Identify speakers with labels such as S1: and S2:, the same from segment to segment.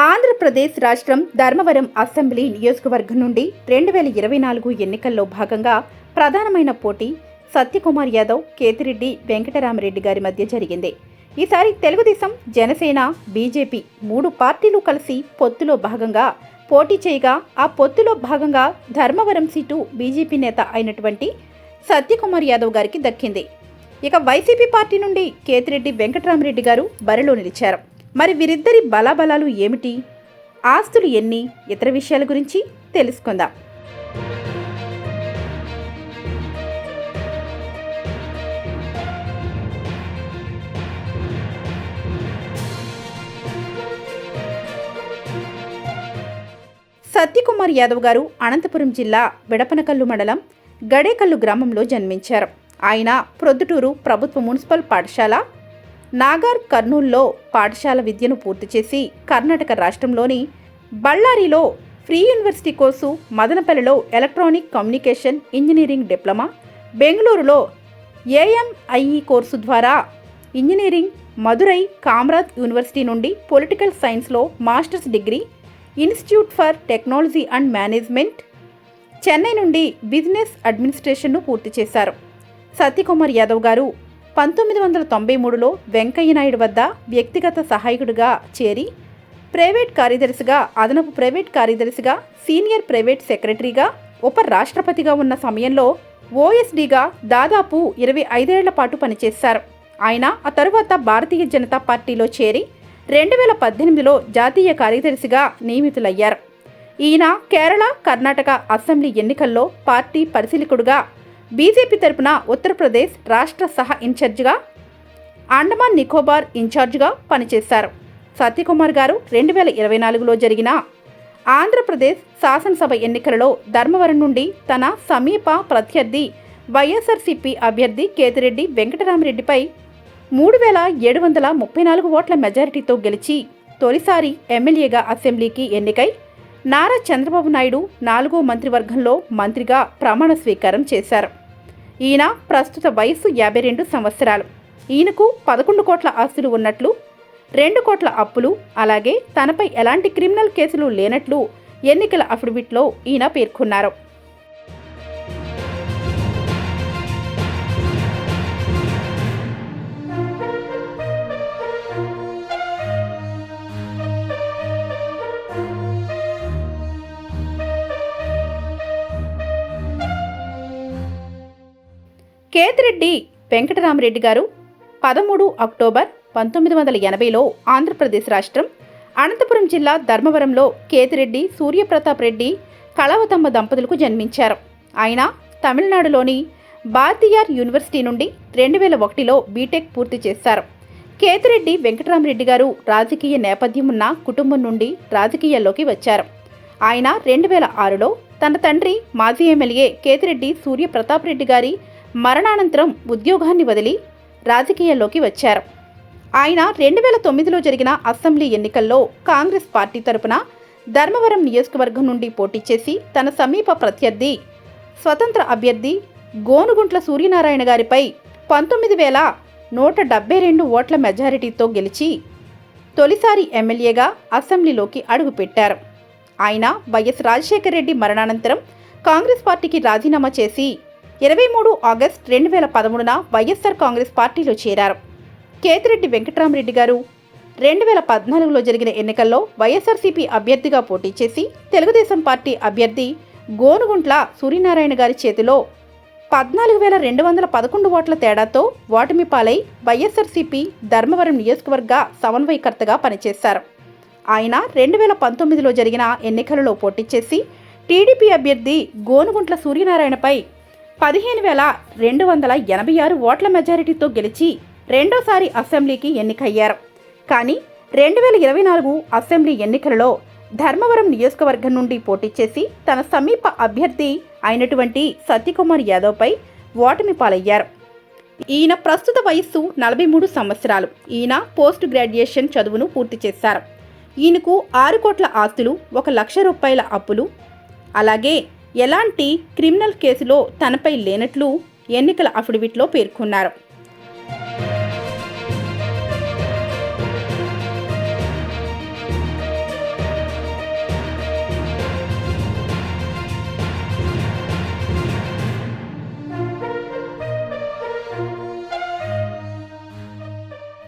S1: ఆంధ్రప్రదేశ్ రాష్ట్రం ధర్మవరం అసెంబ్లీ నియోజకవర్గం నుండి 2024 ఎన్నికల్లో భాగంగా ప్రధానమైన పోటీ సత్యకుమార్ యాదవ్, కేతిరెడ్డి వెంకటరామరెడ్డి గారి మధ్య జరిగింది. ఈసారి తెలుగుదేశం, జనసేన, బీజేపీ 3 పార్టీలు కలిసి పొత్తులో భాగంగా పోటీ చేయగా ఆ పొత్తులో భాగంగా ధర్మవరం సీటు బీజేపీ నేత అయినటువంటి సత్యకుమార్ యాదవ్ గారికి దక్కింది. ఇక వైసీపీ పార్టీ నుండి కేతిరెడ్డి వెంకటరామరెడ్డి గారు బరిలో నిలిచారు. మరి వీరిద్దరి బలాబలాలు ఏమిటి, ఆస్తులు ఎన్ని, ఇతర విషయాల గురించి తెలుసుకుందాం. సత్యకుమార్ యాదవ్ గారు అనంతపురం జిల్లా విడపనకల్లు మండలం గడేకల్లు గ్రామంలో జన్మించారు. ఆయన ప్రొద్దుటూరు ప్రభుత్వ మున్సిపల్ పాఠశాల, నాగర్ కర్నూల్లో పాఠశాల విద్యను పూర్తి చేసి కర్ణాటక రాష్ట్రంలోని బళ్ళారిలో ఫ్రీ యూనివర్సిటీ కోర్సు, మదనపల్లిలో ఎలక్ట్రానిక్ కమ్యూనికేషన్ ఇంజనీరింగ్ డిప్లొమా, బెంగళూరులో ఏఎంఐఈ కోర్సు ద్వారా ఇంజనీరింగ్, మదురై కామరాజ్ యూనివర్సిటీ నుండి పొలిటికల్ సైన్స్లో masters degree, institute for technology and management, Chennai నుండి బిజినెస్ అడ్మినిస్ట్రేషన్ను పూర్తి చేశారు. సత్యకుమార్ యాదవ్ గారు 1993లో వెంకయ్యనాయుడు వద్ద వ్యక్తిగత సహాయకుడిగా చేరి ప్రైవేట్ కార్యదర్శిగా, అదనపు ప్రైవేట్ కార్యదర్శిగా, సీనియర్ ప్రైవేట్ సెక్రటరీగా, ఉప రాష్ట్రపతిగా ఉన్న సమయంలో ఓఎస్డీగా దాదాపు 25 ఏళ్ల పాటు పనిచేశారు. ఆయన ఆ తరువాత భారతీయ జనతా పార్టీలో చేరి 2018లో జాతీయ కార్యదర్శిగా నియమితులయ్యారు. ఈయన కేరళ, కర్ణాటక అసెంబ్లీ ఎన్నికల్లో పార్టీ పరిశీలకుడుగా, బీజేపీ తరపున ఉత్తరప్రదేశ్ రాష్ట్ర సహ ఇన్ఛార్జిగా, అండమాన్ నికోబార్ ఇన్ఛార్జిగా పనిచేశారు. సత్యకుమార్ గారు 2024లో జరిగిన ఆంధ్రప్రదేశ్ శాసనసభ ఎన్నికలలో ధర్మవరం నుండి తన సమీప ప్రత్యర్థి వైఎస్ఆర్సీపీ అభ్యర్థి కేతిరెడ్డి వెంకటరామరెడ్డిపై 3734 ఓట్ల మెజారిటీతో గెలిచి తొలిసారి ఎమ్మెల్యేగా అసెంబ్లీకి ఎన్నికై నారా చంద్రబాబు నాయుడు 4వ మంత్రివర్గంలో మంత్రిగా ప్రమాణ స్వీకారం చేశారు. ఈయన ప్రస్తుత వయస్సు 52 సంవత్సరాలు. ఈయనకు 11 కోట్ల ఆస్తులు ఉన్నట్లు, 2 కోట్ల అప్పులు, అలాగే తనపై ఎలాంటి క్రిమినల్ కేసులు లేనట్లు ఎన్నికల అఫిడవిట్లో ఈయన పేర్కొన్నారు. కేతిరెడ్డి వెంకటరామరెడ్డి గారు 13 అక్టోబర్ 1980లో ఆంధ్రప్రదేశ్ రాష్ట్రం అనంతపురం జిల్లా ధర్మవరంలో కేతిరెడ్డి సూర్యప్రతాప్ రెడ్డి కళావతమ్మ దంపతులకు జన్మించారు. ఆయన తమిళనాడులోని భారతీయార్ యూనివర్సిటీ నుండి 2001లో బీటెక్ పూర్తి చేశారు. కేతిరెడ్డి వెంకటరామరెడ్డి గారు రాజకీయ నేపథ్యం ఉన్న కుటుంబం నుండి రాజకీయాల్లోకి వచ్చారు. ఆయన 2006లో తన తండ్రి మాజీ ఎమ్మెల్యే కేతిరెడ్డి సూర్యప్రతాప్ రెడ్డి గారి మరణానంతరం ఉద్యోగాన్ని వదిలి రాజకీయాల్లోకి వచ్చారు. ఆయన 2009లో జరిగిన అసెంబ్లీ ఎన్నికల్లో కాంగ్రెస్ పార్టీ తరపున ధర్మవరం నియోజకవర్గం నుండి పోటీ చేసి తన సమీప ప్రత్యర్థి స్వతంత్ర అభ్యర్థి గోనుగుంట్ల సూర్యనారాయణ గారిపై 19,172 ఓట్ల మెజారిటీతో గెలిచి తొలిసారి ఎమ్మెల్యేగా అసెంబ్లీలోకి అడుగుపెట్టారు. ఆయన వైఎస్ రాజశేఖర రెడ్డి మరణానంతరం కాంగ్రెస్ పార్టీకి రాజీనామా చేసి 23 ఆగస్టు 2013న వైఎస్ఆర్ కాంగ్రెస్ పార్టీలో చేరారు. కేతిరెడ్డి వెంకటరామరెడ్డి గారు 2014లో జరిగిన ఎన్నికల్లో వైఎస్ఆర్సీపీ అభ్యర్థిగా పోటీ చేసి తెలుగుదేశం పార్టీ అభ్యర్థి గోనుగుంట్ల సూర్యనారాయణ గారి చేతిలో 14,211 ఓట్ల తేడాతో ఓటమి పాలై వైఎస్ఆర్సీపీ ధర్మవరం నియోజకవర్గ సమన్వయకర్తగా పనిచేశారు. ఆయన 2019లో జరిగిన ఎన్నికలలో పోటీ చేసి టీడీపీ అభ్యర్థి గోనుగుంట్ల సూర్యనారాయణపై 15,286 ఓట్ల మెజారిటీతో గెలిచి రెండోసారి అసెంబ్లీకి ఎన్నికయ్యారు. కానీ 2024 అసెంబ్లీ ఎన్నికలలో ధర్మవరం నియోజకవర్గం నుండి పోటీ చేసి తన సమీప అభ్యర్థి అయినటువంటి సత్యకుమార్ యాదవ్పై ఓటమి పాలయ్యారు. ఈయన ప్రస్తుత వయస్సు 43 సంవత్సరాలు. ఈయన పోస్ట్ గ్రాడ్యుయేషన్ చదువును పూర్తి చేశారు. ఈయనకు 6 కోట్ల ఆస్తులు, 1 లక్ష రూపాయల అప్పులు, అలాగే ఎలాంటి క్రిమినల్ కేసులో తనపై లేనట్లు ఎన్నికల అఫిడవిట్లో పేర్కొన్నారు.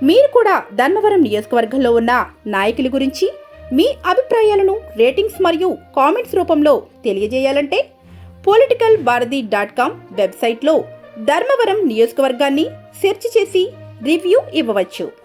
S1: మీరు కూడా ధర్మవరం నియోజకవర్గంలో ఉన్న నాయకుల గురించి మీ అభిప్రాయాలను రేటింగ్స్ మరియు కామెంట్స్ రూపంలో తెలియజేయాలంటే politicalbharati.com వెబ్సైట్లో ధర్మవరం నియోజకవర్గాన్ని సెర్చ్ చేసి రివ్యూ ఇవ్వవచ్చు.